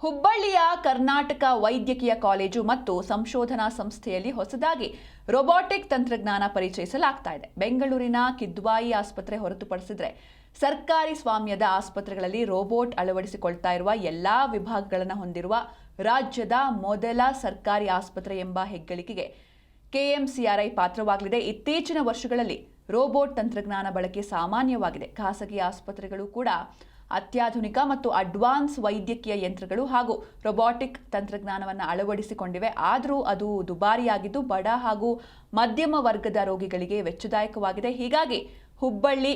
ಹುಬ್ಬಳ್ಳಿಯ ಕರ್ನಾಟಕ ವೈದ್ಯಕೀಯ ಕಾಲೇಜು ಮತ್ತು ಸಂಶೋಧನಾ ಸಂಸ್ಥೆಯಲ್ಲಿ ಹೊಸದಾಗಿ ರೋಬೋಟಿಕ್ ತಂತ್ರಜ್ಞಾನ ಪರಿಚಯಿಸಲಾಗ್ತಾ ಇದೆ. ಬೆಂಗಳೂರಿನ ಕಿದ್ವಾಯಿ ಆಸ್ಪತ್ರೆ ಹೊರತುಪಡಿಸಿದರೆ ಸರ್ಕಾರಿ ಸ್ವಾಮ್ಯದ ಆಸ್ಪತ್ರೆಗಳಲ್ಲಿ ರೋಬೋಟ್ ಅಳವಡಿಸಿಕೊಳ್ತಾ ಇರುವ ಎಲ್ಲಾ ವಿಭಾಗಗಳನ್ನು ಹೊಂದಿರುವ ರಾಜ್ಯದ ಮೊದಲ ಸರ್ಕಾರಿ ಆಸ್ಪತ್ರೆ ಎಂಬ ಹೆಗ್ಗಳಿಕೆಗೆ ಕೆಎಂಸಿಆರ್ಐ ಪಾತ್ರವಾಗಲಿದೆ. ಇತ್ತೀಚಿನ ವರ್ಷಗಳಲ್ಲಿ ರೋಬೋಟ್ ತಂತ್ರಜ್ಞಾನ ಬಳಕೆ ಸಾಮಾನ್ಯವಾಗಿದೆ. ಖಾಸಗಿ ಆಸ್ಪತ್ರೆಗಳು ಕೂಡ ಅತ್ಯಾಧುನಿಕ ಮತ್ತು ಅಡ್ವಾನ್ಸ್ ವೈದ್ಯಕೀಯ ಯಂತ್ರಗಳು ಹಾಗೂ ರೋಬೋಟಿಕ್ ತಂತ್ರಜ್ಞಾನವನ್ನು ಅಳವಡಿಸಿಕೊಂಡಿವೆ. ಆದರೂ ಅದು ದುಬಾರಿಯಾಗಿದ್ದು ಬಡ ಹಾಗೂ ಮಧ್ಯಮ ವರ್ಗದ ರೋಗಿಗಳಿಗೆ ವೆಚ್ಚದಾಯಕವಾಗಿದೆ. ಹೀಗಾಗಿ ಹುಬ್ಬಳ್ಳಿ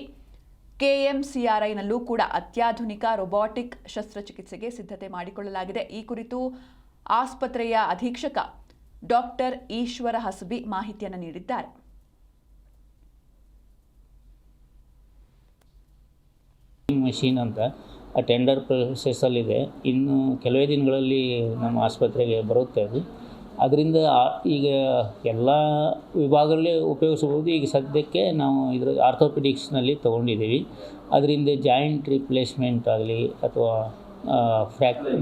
ಕೆಎಂಸಿಆರ್ಐನಲ್ಲೂ ಕೂಡ ಅತ್ಯಾಧುನಿಕ ರೋಬೋಟಿಕ್ ಶಸ್ತ್ರಚಿಕಿತ್ಸೆಗೆ ಸಿದ್ಧತೆ ಮಾಡಿಕೊಳ್ಳಲಾಗಿದೆ. ಈ ಕುರಿತು ಆಸ್ಪತ್ರೆಯ ಅಧೀಕ್ಷಕ ಡಾಕ್ಟರ್ ಈಶ್ವರ ಹಸಬಿ ಮಾಹಿತಿಯನ್ನು ನೀಡಿದ್ದಾರೆ. ಮಷೀನ್ ಅಂತ ಟೆಂಡರ್ ಪ್ರೊಸೆಸ್ಸಲ್ಲಿದೆ. ಇನ್ನು ಕೆಲವೇ ದಿನಗಳಲ್ಲಿ ನಮ್ಮ ಆಸ್ಪತ್ರೆಗೆ ಬರುತ್ತೆ. ಅದರಿಂದ ಈಗ ಎಲ್ಲ ವಿಭಾಗಗಳಲ್ಲಿ ಉಪಯೋಗಿಸ್ಬೋದು. ಈಗ ಸದ್ಯಕ್ಕೆ ನಾವು ಇದರ ಆರ್ಥೋಪೆಡಿಕ್ಸ್ನಲ್ಲಿ ತೊಗೊಂಡಿದ್ದೀವಿ. ಅದರಿಂದ ಜಾಯಿಂಟ್ ರಿಪ್ಲೇಸ್ಮೆಂಟ್ ಆಗಲಿ ಅಥವಾ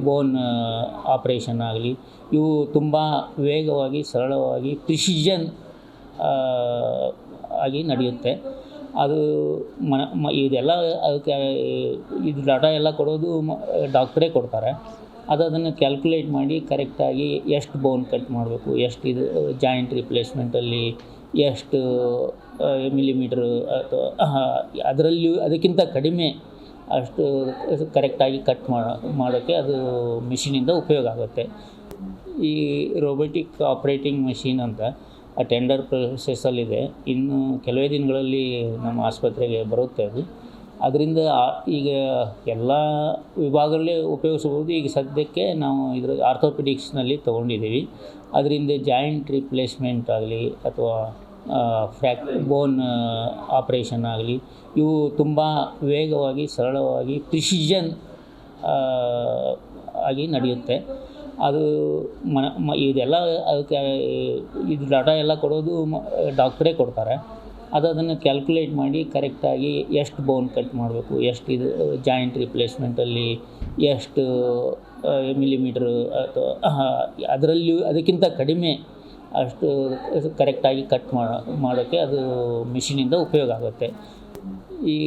ಬೋನ್ ಆಪ್ರೇಷನ್ ಆಗಲಿ ಇವು ತುಂಬ ವೇಗವಾಗಿ ಸರಳವಾಗಿ ಪ್ರಿಸಿಷನ್ ಆಗಿ ನಡೆಯುತ್ತೆ. ಅದು ಇದೆಲ್ಲ ಅದಕ್ಕೆ ಇದು ಡಾಟಾ ಎಲ್ಲ ಕೊಡೋದು ಡಾಕ್ಟ್ರೇ ಕೊಡ್ತಾರೆ. ಅದನ್ನು ಕ್ಯಾಲ್ಕುಲೇಟ್ ಮಾಡಿ ಕರೆಕ್ಟಾಗಿ ಎಷ್ಟು ಬೋನ್ ಕಟ್ ಮಾಡಬೇಕು, ಎಷ್ಟು ಇದು ಜಾಯಿಂಟ್ ರಿಪ್ಲೇಸ್ಮೆಂಟಲ್ಲಿ ಎಷ್ಟು ಮಿಲಿಮೀಟ್ರು ಅಥವಾ ಅದರಲ್ಲಿ ಅದಕ್ಕಿಂತ ಕಡಿಮೆ ಅಷ್ಟು ಕರೆಕ್ಟಾಗಿ ಕಟ್ ಮಾಡೋಕ್ಕೆ ಅದು ಮಿಷಿನಿಂದ ಉಪಯೋಗ ಆಗುತ್ತೆ. ಈ ರೋಬೋಟಿಕ್ ಆಪ್ರೇಟಿಂಗ್ ಮಷೀನ್ ಅಂತ ಟೆಂಡರ್ ಪ್ರೊಸೆಸ್ಸಲ್ಲಿದೆ. ಇನ್ನು ಕೆಲವೇ ದಿನಗಳಲ್ಲಿ ನಮ್ಮ ಆಸ್ಪತ್ರೆಗೆ ಬರುತ್ತೆ. ಅದರಿಂದ ಈಗ ಎಲ್ಲ ವಿಭಾಗಗಳಲ್ಲಿ ಉಪಯೋಗಿಸ್ಬೋದು. ಈಗ ಸದ್ಯಕ್ಕೆ ನಾವು ಇದರ ಆರ್ಥೋಪೆಡಿಕ್ಸ್ನಲ್ಲಿ ತೊಗೊಂಡಿದ್ದೀವಿ. ಅದರಿಂದ ಜಾಯಿಂಟ್ ರಿಪ್ಲೇಸ್ಮೆಂಟ್ ಆಗಲಿ ಅಥವಾ ಬೋನ್ ಆಪ್ರೇಷನ್ ಆಗಲಿ ಇವು ತುಂಬ ವೇಗವಾಗಿ ಸರಳವಾಗಿ ಪ್ರಿಸಿಷನ್ ಆಗಿ ನಡೆಯುತ್ತೆ. ಅದು ಇದೆಲ್ಲ ಅದಕ್ಕೆ ಇದು ಡಾಟಾ ಎಲ್ಲ ಕೊಡೋದು ಡಾಕ್ಟ್ರೇ ಕೊಡ್ತಾರೆ. ಅದನ್ನು ಕ್ಯಾಲ್ಕುಲೇಟ್ ಮಾಡಿ ಕರೆಕ್ಟಾಗಿ ಎಷ್ಟು ಬೋನ್ ಕಟ್ ಮಾಡಬೇಕು, ಎಷ್ಟು ಇದು ಜಾಯಿಂಟ್ ರಿಪ್ಲೇಸ್ಮೆಂಟಲ್ಲಿ ಎಷ್ಟು ಮಿಲಿಮೀಟ್ರು ಅಥವಾ ಅದರಲ್ಲಿ ಅದಕ್ಕಿಂತ ಕಡಿಮೆ ಅಷ್ಟು ಕರೆಕ್ಟಾಗಿ ಕಟ್ ಮಾಡೋಕ್ಕೆ ಅದು ಮಿಷಿನಿಂದ ಉಪಯೋಗ ಆಗುತ್ತೆ. ಈ